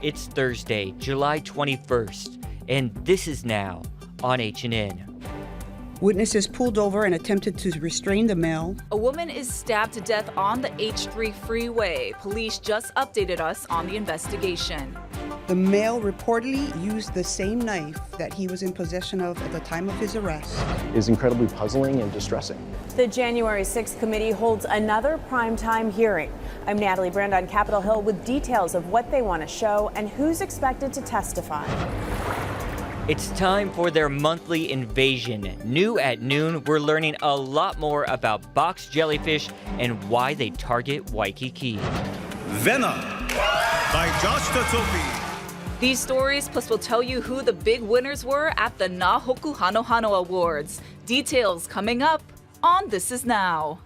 It's Thursday, July 21st, and this is now on H&N. Witnesses pulled over and attempted to restrain the male. A woman is stabbed to death on the H-3 Freeway. Police just updated us on the investigation. The male reportedly used the same knife that he was in possession of at the time of his arrest. Is incredibly puzzling and distressing. The January 6th committee holds another primetime hearing. I'm Natalie Brand on Capitol Hill with details of what they want to show and who's expected to testify. It's time for their monthly invasion. New at noon, we're learning a lot more about box jellyfish and why they target Waikiki. Venom by Josh Tatopi. These stories, plus we'll tell you who the big winners were at the Hanohano Awards. Details coming up on This Is Now.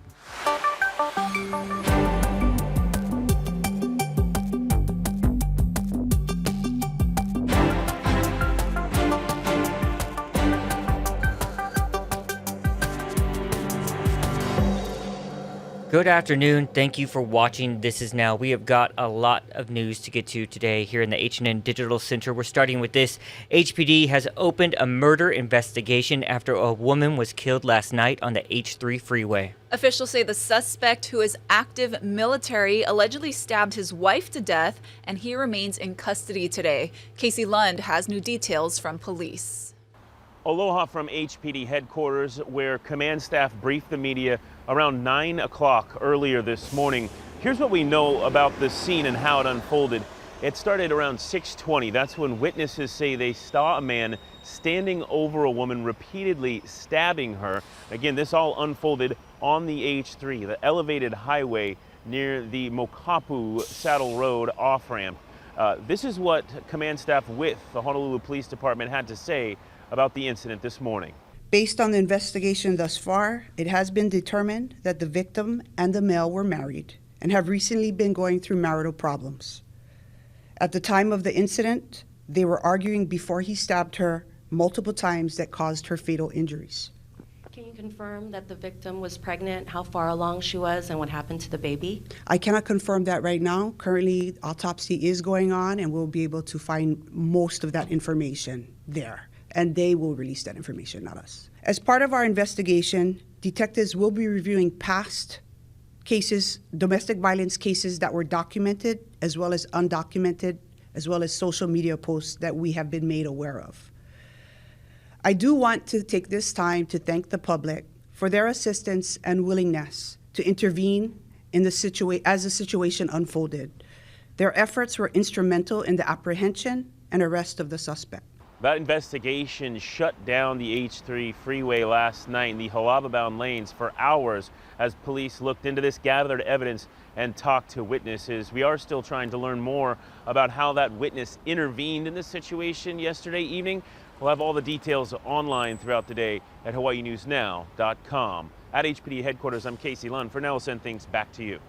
Good afternoon. Thank you for watching This Is Now. We have got a lot of news to get to today here in the H&N Digital Center. We're starting with this. HPD has opened a murder investigation after a woman was killed last night on the H-3 Freeway. Officials say the suspect, who is active military, allegedly stabbed his wife to death, and he remains in custody today. Casey Lund has new details from police. Aloha from HPD headquarters, where command staff briefed the media around 9 o'clock earlier this morning. Here's what we know about the scene and how it unfolded. It started around 6:20. That's when witnesses say they saw a man standing over a woman, repeatedly stabbing her. Again, this all unfolded on the H3, the elevated highway near the Mokapu Saddle Road off-ramp. This is what command staff with the Honolulu Police Department had to say about the incident this morning. Based on the investigation thus far, it has been determined that the victim and the male were married and have recently been going through marital problems. At the time of the incident, they were arguing before he stabbed her multiple times that caused her fatal injuries. Can you confirm that the victim was pregnant, how far along she was, and what happened to the baby? I cannot confirm that right now. Currently, autopsy is going on, and we'll be able to find most of that information there. And they will release that information, not us. As part of our investigation, detectives will be reviewing past cases, domestic violence cases that were documented, as well as undocumented, as well as social media posts that we have been made aware of. I do want to take this time to thank the public for their assistance and willingness to intervene in the as the situation unfolded. Their efforts were instrumental in the apprehension and arrest of the suspect. That investigation shut down the H-3 Freeway last night in the Hawaii-bound lanes for hours as police looked into this, gathered evidence, and talked to witnesses. We are still trying to learn more about how that witness intervened in this situation yesterday evening. We'll have all the details online throughout the day at hawaiinewsnow.com. At HPD headquarters, I'm Casey Lund. For now, we'll send things back to you.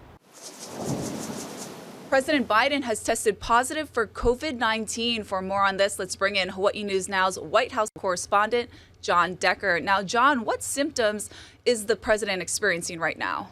President Biden has tested positive for COVID-19. For more on this, let's bring in Hawaii News Now's White House correspondent, John Decker. Now, John, what symptoms is the president experiencing right now?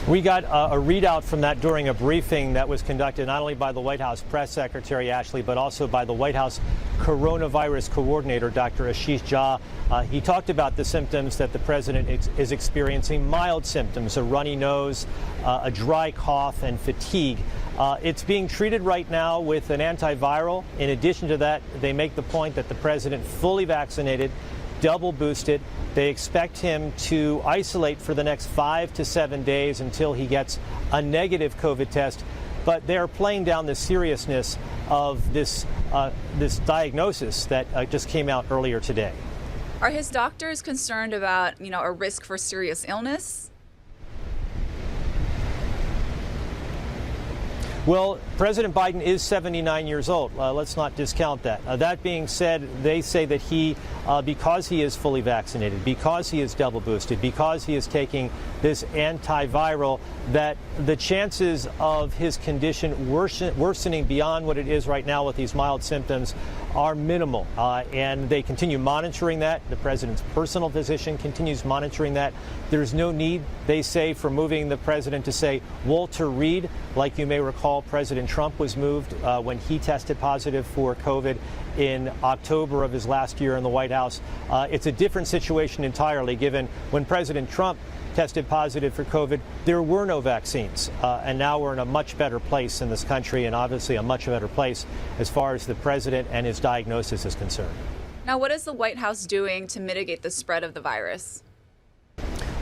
We got a readout from that during a briefing that was conducted not only by the White House Press Secretary Ashley, but also by the White House Coronavirus Coordinator, Dr. Ashish Jha. He talked about the symptoms that the president is experiencing, mild symptoms, a runny nose, a dry cough, and fatigue. It's being treated right now with an antiviral. In addition to that, they make the point that the president, fully vaccinated, double boosted. They expect him to isolate for the next 5 to 7 days until he gets a negative COVID test. But they're playing down the seriousness of this diagnosis that just came out earlier today. Are his doctors concerned about, a risk for serious illness? Well, President Biden is 79 years old. Let's not discount that. That being said, they say that he, because he is fully vaccinated, because he is double boosted, because he is taking this antiviral, that the chances of his condition worsening beyond what it is right now with these mild symptoms are minimal. And they continue monitoring that. The president's personal physician continues monitoring that. There's no need, they say, for moving the president to, say, Walter Reed. Like you may recall, President Trump was moved when he tested positive for COVID in October of his last year in the White House. It's a different situation entirely, given when President Trump tested positive for COVID, there were no vaccines. And now we're in a much better place in this country, and obviously a much better place as far as the president and his diagnosis is concerned. Now, what is the White House doing to mitigate the spread of the virus?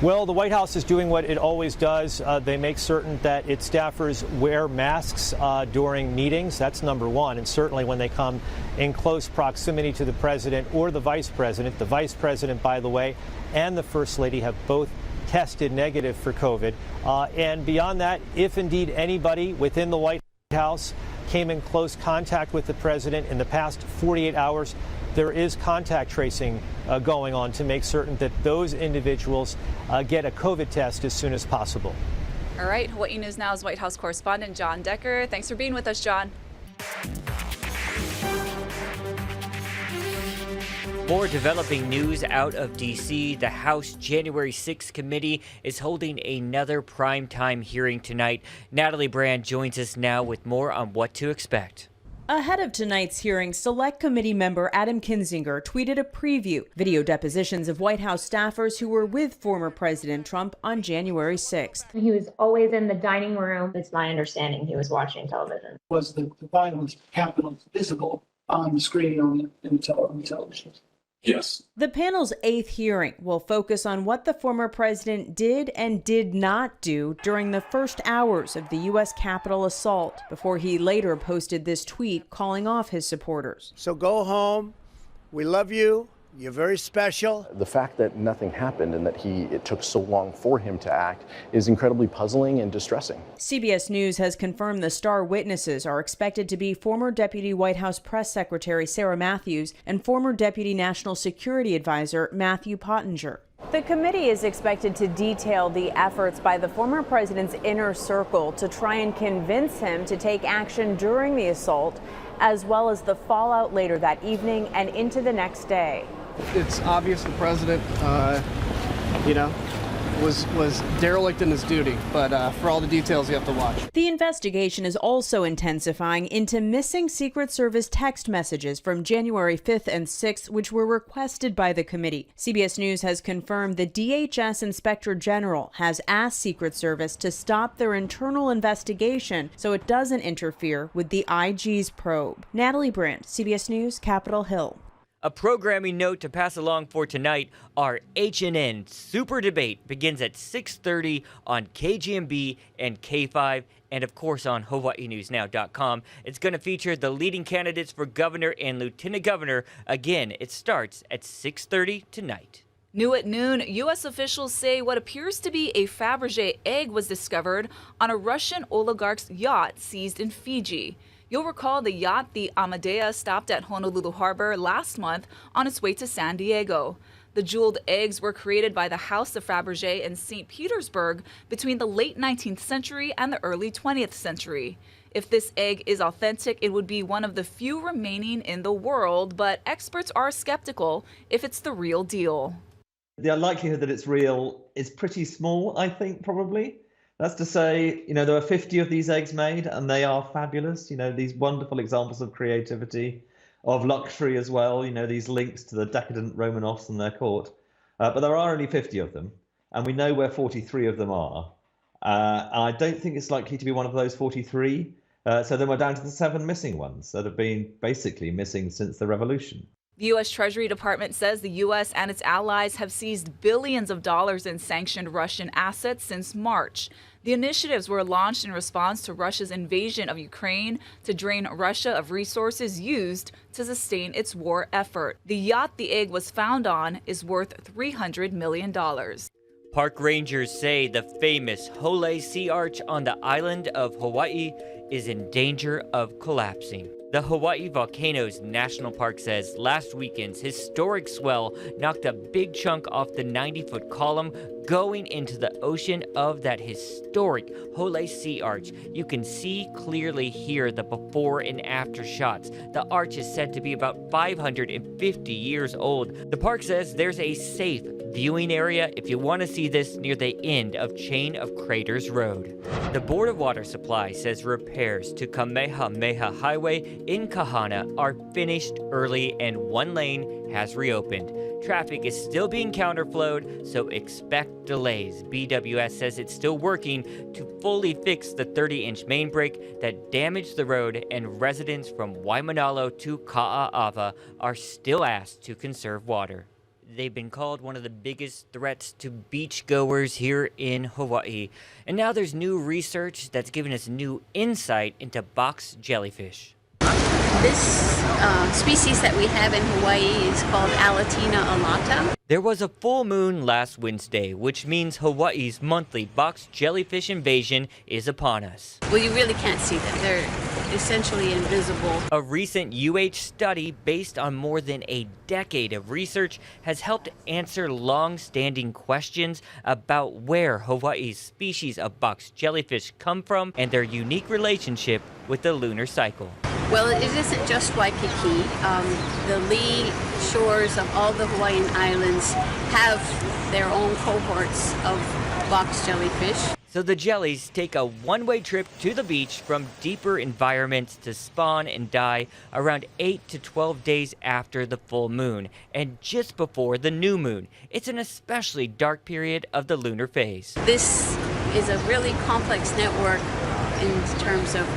Well, the White House is doing what it always does. They make certain that its staffers wear masks during meetings. That's number one. And certainly when they come in close proximity to the president or the vice president. The vice president, by the way, and the first lady have both tested negative for COVID. And beyond that, if indeed anybody within the White House came in close contact with the president in the past 48 hours, there is contact tracing going on to make certain that those individuals get a COVID test as soon as possible. All right, Hawaii News Now's White House correspondent John Decker. Thanks for being with us, John. More developing news out of D.C. The House January 6th committee is holding another primetime hearing tonight. Natalie Brand joins us now with more on what to expect. Ahead of tonight's hearing, Select Committee member Adam Kinzinger tweeted a preview, video depositions of White House staffers who were with former President Trump on January 6th. He was always in the dining room. It's my understanding he was watching television. Was the violence capital visible on the screen on the television? Yes. The panel's 8th hearing will focus on what the former president did and did not do during the first hours of the U.S. Capitol assault, before he later posted this tweet calling off his supporters. So go home. We love you. You're very special. The fact that nothing happened and that it took so long for him to act is incredibly puzzling and distressing. CBS News has confirmed the star witnesses are expected to be former Deputy White House Press Secretary Sarah Matthews and former Deputy National Security Advisor Matthew Pottinger. The committee is expected to detail the efforts by the former president's inner circle to try and convince him to take action during the assault, as well as the fallout later that evening and into the next day. It's obvious the president, was derelict in his duty, but for all the details you have to watch. The investigation is also intensifying into missing Secret Service text messages from January 5th and 6th, which were requested by the committee. CBS News has confirmed the DHS Inspector General has asked Secret Service to stop their internal investigation so it doesn't interfere with the IG's probe. Natalie Brandt, CBS News, Capitol Hill. A programming note to pass along for tonight, our H&N Super Debate begins at 6:30 on KGMB and K5, and of course on HawaiiNewsNow.com. It's going to feature the leading candidates for governor and lieutenant governor. Again, it starts at 6:30 tonight. New at noon, U.S. officials say what appears to be a Fabergé egg was discovered on a Russian oligarch's yacht seized in Fiji. You'll recall the yacht, the Amadea, stopped at Honolulu Harbor last month on its way to San Diego. The jeweled eggs were created by the House of Fabergé in St. Petersburg between the late 19th century and the early 20th century. If this egg is authentic, it would be one of the few remaining in the world, but experts are skeptical if it's the real deal. The likelihood that it's real is pretty small, I think, probably. That's to say, there were 50 of these eggs made, and they are fabulous. These wonderful examples of creativity, of luxury as well. These links to the decadent Romanovs and their court. But there are only 50 of them, and we know where 43 of them are. I don't think it's likely to be one of those 43. So then we're down to the 7 missing ones that have been basically missing since the revolution. The U.S. Treasury Department says the U.S. and its allies have seized billions of dollars in sanctioned Russian assets since March. The initiatives were launched in response to Russia's invasion of Ukraine to drain Russia of resources used to sustain its war effort. The yacht the egg was found on is worth $300 million. Park rangers say the famous Hole Sea Arch on the island of Hawaii is in danger of collapsing. The Hawaii Volcanoes National Park says last weekend's historic swell knocked a big chunk off the 90-foot column going into the ocean of that historic Hole Sea Arch. You can see clearly here the before and after shots. The arch is said to be about 550 years old. The park says there's a safe viewing area if you want to see this near the end of Chain of Craters Road. The Board of Water Supply says repairs to Kamehameha Highway in Kahana are finished early and one lane has reopened. Traffic is still being counterflowed, so expect delays. BWS says it's still working to fully fix the 30-inch main break that damaged the road, and residents from Waimanalo to Ka'aava are still asked to conserve water. They've been called one of the biggest threats to beachgoers here in Hawaii. And now there's new research that's given us new insight into box jellyfish. This species that we have in Hawaii is called Alatina alata. There was a full moon last Wednesday, which means Hawaii's monthly box jellyfish invasion is upon us. Well, you really can't see them. They're essentially invisible. A recent UH study based on more than a decade of research has helped answer long-standing questions about where Hawaii's species of box jellyfish come from and their unique relationship with the lunar cycle. Well, it isn't just Waikiki. The lee shores of all the Hawaiian islands have their own cohorts of box jellyfish. So the jellies take a one-way trip to the beach from deeper environments to spawn and die around 8 to 12 days after the full moon and just before the new moon. It's an especially dark period of the lunar phase. This is a really complex network in terms of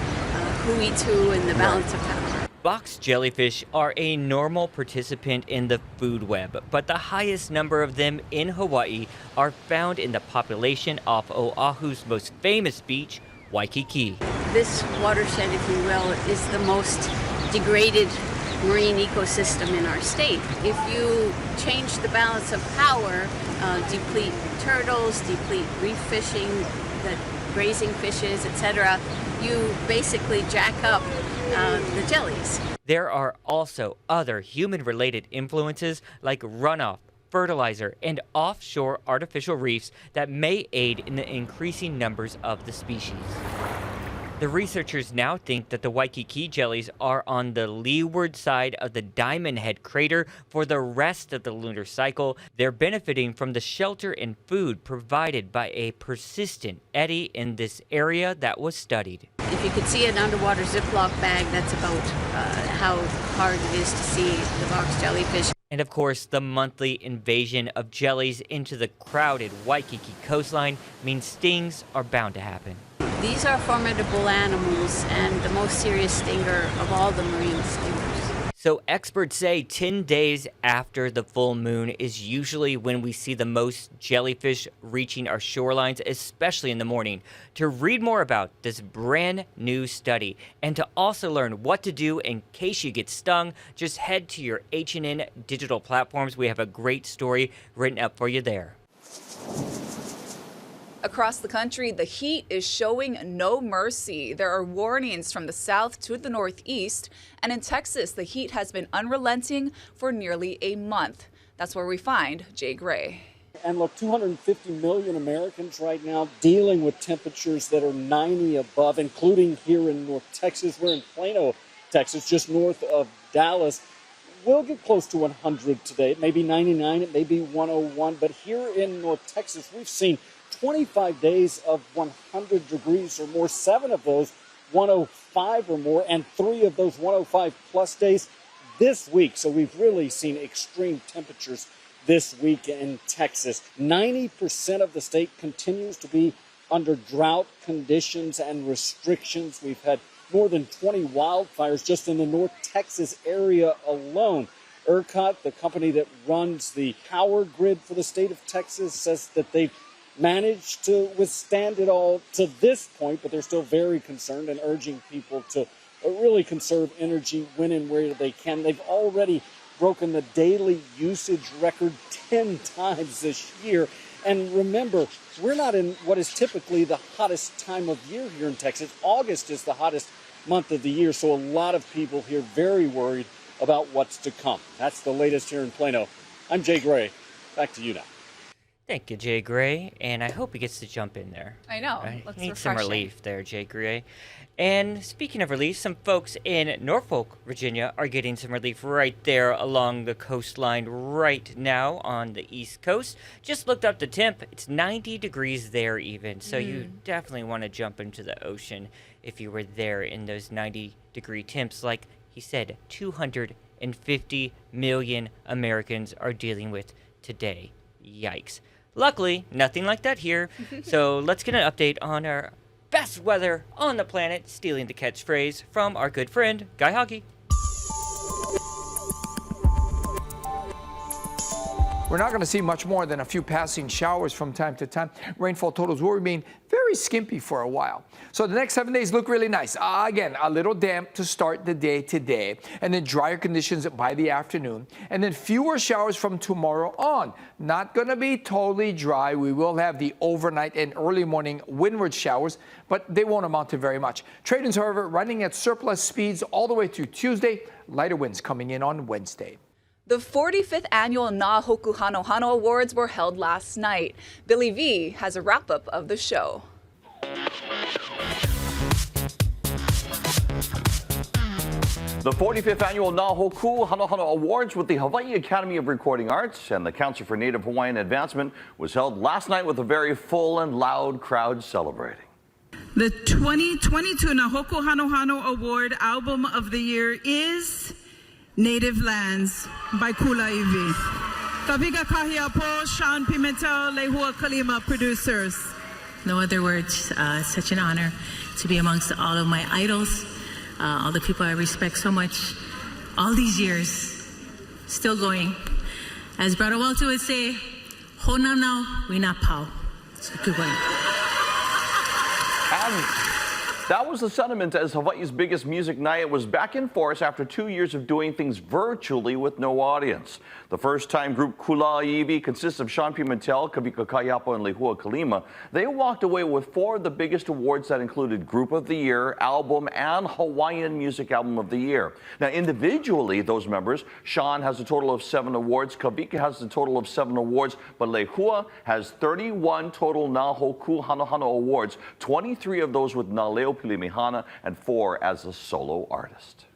who eats who and the balance of power. Box jellyfish are a normal participant in the food web, but the highest number of them in Hawaii are found in the population off Oahu's most famous beach, Waikiki. This watershed, if you will, is the most degraded marine ecosystem in our state. If you change the balance of power, deplete turtles, deplete reef fishing, the grazing fishes, etc., you basically jack up the jellies. There are also other human-related influences like runoff, fertilizer, and offshore artificial reefs that may aid in the increasing numbers of the species. The researchers now think that the Waikiki jellies are on the leeward side of the Diamond Head crater for the rest of the lunar cycle. They're benefiting from the shelter and food provided by a persistent eddy in this area that was studied. If you could see an underwater Ziploc bag, that's about how hard it is to see the box jellyfish. And of course, the monthly invasion of jellies into the crowded Waikiki coastline means stings are bound to happen. These are formidable animals and the most serious stinger of all the marine stingers. So experts say 10 days after the full moon is usually when we see the most jellyfish reaching our shorelines, especially in the morning. To read more about this brand new study and to also learn what to do in case you get stung, just head to your H&N digital platforms. We have a great story written up for you there. Across the country, the heat is showing no mercy. There are warnings from the south to the northeast, and in Texas, the heat has been unrelenting for nearly a month. That's where we find Jay Gray. And look, 250 million Americans right now dealing with temperatures that are 90 above, including here in North Texas. We're in Plano, Texas, just north of Dallas. We'll get close to 100 today. It may be 99, it may be 101, but here in North Texas, we've seen 25 days of 100 degrees or more, 7 of those 105 or more, and 3 of those 105 plus days this week. So we've really seen extreme temperatures this week in Texas. 90% of the state continues to be under drought conditions and restrictions. We've had more than 20 wildfires just in the North Texas area alone. ERCOT, the company that runs the power grid for the state of Texas, says that they've managed to withstand it all to this point, but they're still very concerned and urging people to really conserve energy when and where they can. They've already broken the daily usage record 10 times this year, And remember, we're not in what is typically the hottest time of year here in Texas. August is the hottest month of the year, so a lot of people here very worried about what's to come. That's the latest here in Plano. I'm Jay Gray. Back to you now. Thank you, Jay Gray, and I hope he gets to jump in there. I know. Right? Looks Need some refreshing. relief there, Jay Gray. And speaking of relief, some folks in Norfolk, Virginia are getting some relief right there along the coastline right now on the East Coast. Just looked up the temp. It's 90 degrees there even, so you definitely want to jump into the ocean if you were there in those 90-degree temps. Like he said, 250 million Americans are dealing with today. Yikes. Luckily, nothing like that here. So let's get an update on our best weather on the planet, stealing the catchphrase from our good friend, Guy Hockey. We're not going to see much more than a few passing showers from time to time. Rainfall totals will remain very skimpy for a while. So the next 7 days look really nice. Again, a little damp to start the day today, and then drier conditions by the afternoon, and then fewer showers from tomorrow on. Not going to be totally dry. We will have the overnight and early morning windward showers, but they won't amount to very much. Trade winds, however, running at surplus speeds all the way through Tuesday. Lighter winds coming in on Wednesday. The 45th annual Na Hoku Hanohano Awards were held last night. Billy V has a wrap-up of the show. The 45th annual Na Hoku Hanohano Awards with the Hawaii Academy of Recording Arts and the Council for Native Hawaiian Advancement was held last night with a very full and loud crowd celebrating. The 2022 Na Hoku Hanohano Award Album of the Year is Native Lands by Kula Iwi. Kavika Kahiapo, Sean Pimentel, Lehua Kalima producers. No other words. Such an honor to be amongst all of my idols, all the people I respect so much. All these years, still going. As Brother Walter would say, Hona now, we not pow. It's a good one. That was the sentiment as Hawaii's biggest music night was back in force after 2 years of doing things virtually with no audience. The first-time group Kulaiwi consists of Sean Pimentel, Kavika Kayapo, and Lehua Kalima. They walked away with 4 of the biggest awards that included Group of the Year, Album, and Hawaiian Music Album of the Year. Now, individually, those members, Sean has a total of 7 awards, Kavika has a total of 7 awards, but Lehua has 31 total Na Hoku Hanohano awards, 23 of those with Na Leo Pilimihana, and 4 as a solo artist.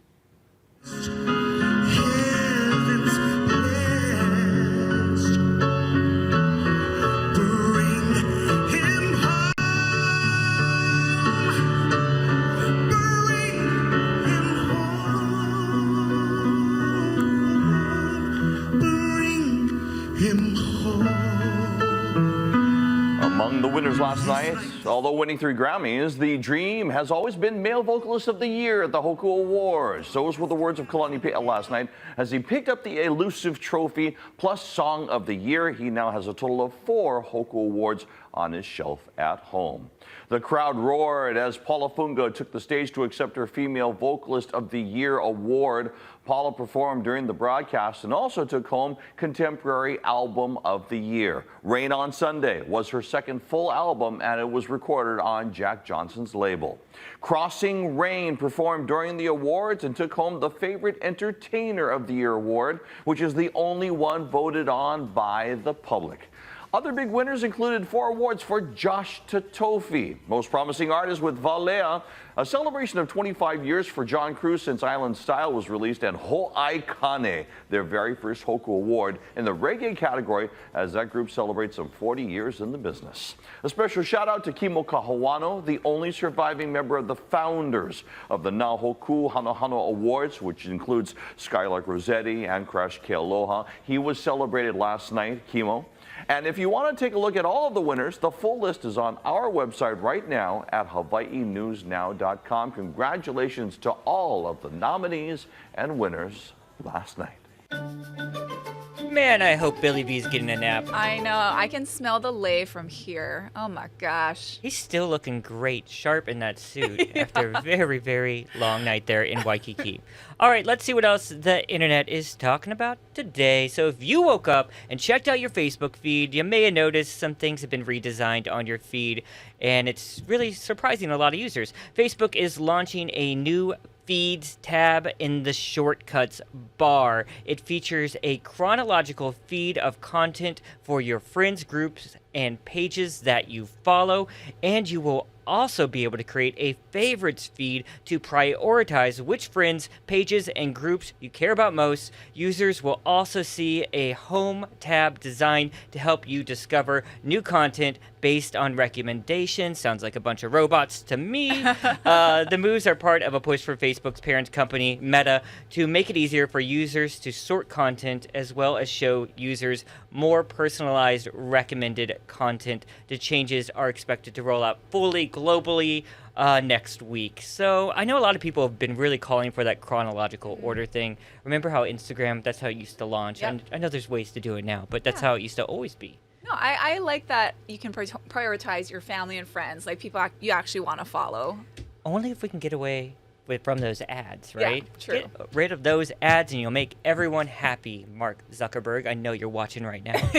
Among the winners last night, although winning 3 Grammys, the dream has always been Male Vocalist of the Year at the Hoku Awards. Those were the words of Kalani Pe'a last night as he picked up the elusive trophy plus Song of the Year. He now has a total of 4 Hoku Awards on his shelf at home. The crowd roared as Paula Funga took the stage to accept her Female Vocalist of the Year award. Paula performed during the broadcast and also took home Contemporary Album of the Year. Rain on Sunday was her second full album, and it was recorded on Jack Johnson's label. Crossing Rain performed during the awards and took home the Favorite Entertainer of the Year award, which is the only one voted on by the public. Other big winners included 4 awards for Josh Tatofi, Most Promising Artist with Valea, a celebration of 25 years for John Cruz since Island Style was released, and Ho'ai Kane, their very first Hoku Award in the reggae category as that group celebrates some 40 years in the business. A special shout out to Kimo Kahawano, the only surviving member of the founders of the Na Hoku Hanohano Awards, which includes Skylark Rossetti and Crash Kealoha. He was celebrated last night, Kimo. And if you want to take a look at all of the winners, the full list is on our website right now at hawaiinewsnow.com. Congratulations to all of the nominees and winners last night. Man, I hope Billy B's getting a nap. I know. I can smell the lay from here. Oh my gosh. He's still looking great, sharp in that suit after a very, very long night there in Waikiki. All right, let's see what else the internet is talking about today. So if you woke up and checked out your Facebook feed, you may have noticed some things have been redesigned on your feed, and it's really surprising a lot of users. Facebook is launching a new Feeds tab in the shortcuts bar. It features a chronological feed of content for your friends, groups, and pages that you follow, and you will also be able to create a favorites feed to prioritize which friends, pages, and groups you care about most. Users will also see a home tab designed to help you discover new content based on recommendations. Sounds like a bunch of robots to me. The moves are part of a push for Facebook's parent company, Meta, to make it easier for users to sort content as well as show users more personalized recommended content. The changes are expected to roll out fully globally next week. So I know a lot of people have been really calling for that chronological order thing. Remember how Instagram, that's how it used to launch? Yep. And I know there's ways to do it now, but that's how it used to always be. No, I like that you can prioritize your family and friends, like people you actually want to follow. Only if we can get away from those ads, right? Yeah, true. Get rid of those ads and you'll make everyone happy, Mark Zuckerberg. I know you're watching right now.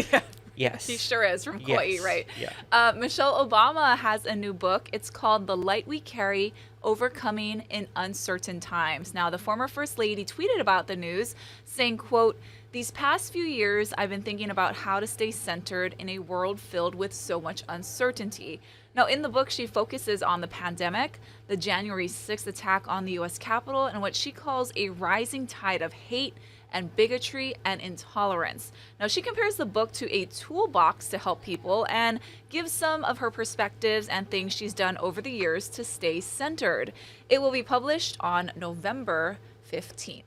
Yes. He sure is, from Kauai, right? Yeah. Michelle Obama has a new book. It's called The Light We Carry, Overcoming in Uncertain Times. Now, the former First Lady tweeted about the news, saying, quote, "These past few years, I've been thinking about how to stay centered in a world filled with so much uncertainty." Now, in the book, she focuses on the pandemic, the January 6th attack on the U.S. Capitol, and what she calls a rising tide of hate and bigotry and intolerance. Now, she compares the book to a toolbox to help people and gives some of her perspectives and things she's done over the years to stay centered. It will be published on November 15th.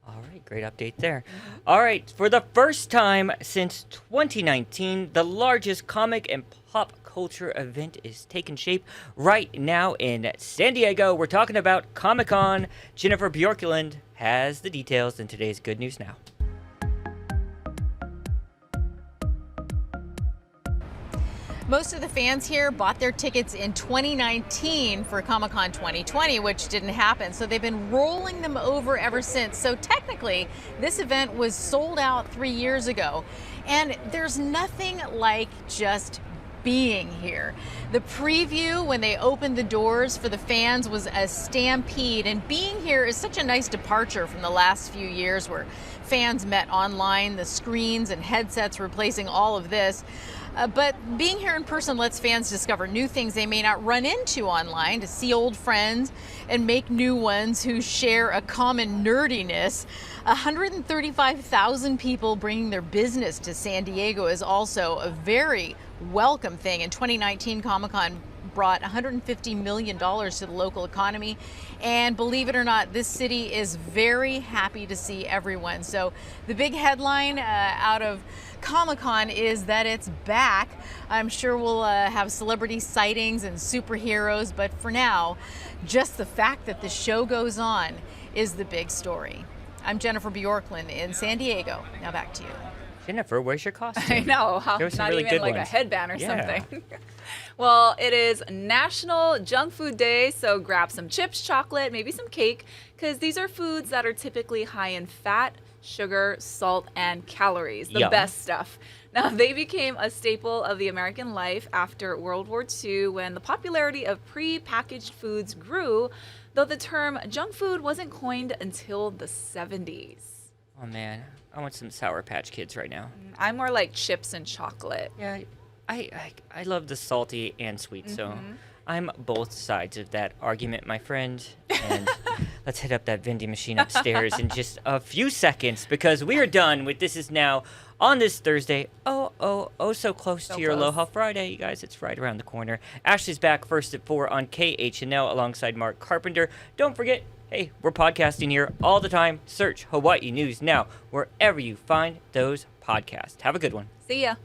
All right, great update there. All right, for the first time since 2019, the largest comic and pop culture event is taking shape right now in San Diego. We're talking about Comic-Con. Jennifer Bjorklund has the details in today's Good News Now. Most of the fans here bought their tickets in 2019 for Comic-Con 2020, which didn't happen. So they've been rolling them over ever since. So technically, this event was sold out 3 years ago. And there's nothing like just being here. The preview when they opened the doors for the fans was a stampede, and being here is such a nice departure from the last few years where fans met online, the screens and headsets replacing all of this. But being here in person lets fans discover new things they may not run into online, to see old friends and make new ones who share a common nerdiness. 135,000 people bringing their business to San Diego is also a very welcome thing. In 2019, Comic-Con brought $150 million to the local economy. And believe it or not, this city is very happy to see everyone. So the big headline out of Comic-Con is that it's back. I'm sure we'll have celebrity sightings and superheroes, but for now, just the fact that the show goes on is the big story. I'm Jennifer Bjorklund in San Diego. Now back to you. Jennifer, where's your costume? I know, not really even like a headband or something. Well, it is National Junk Food Day, so grab some chips, chocolate, maybe some cake, because these are foods that are typically high in fat, sugar, salt, and calories, the best stuff. Now, they became a staple of the American life after World War II when the popularity of pre-packaged foods grew, though the term junk food wasn't coined until the 70s. Oh, man. I want some Sour Patch Kids right now. I'm more like chips and chocolate. Yeah, I love the salty and sweet, so I'm both sides of that argument, my friend. And let's hit up that vending machine upstairs in just a few seconds, because we are done with This Is Now on this Thursday. Oh, so close to your Aloha Friday, you guys. It's right around the corner. Ashley's back first at 4 on KHNL alongside Mark Carpenter. Don't forget, hey, we're podcasting here all the time. Search Hawaii News Now wherever you find those podcasts. Have a good one. See ya.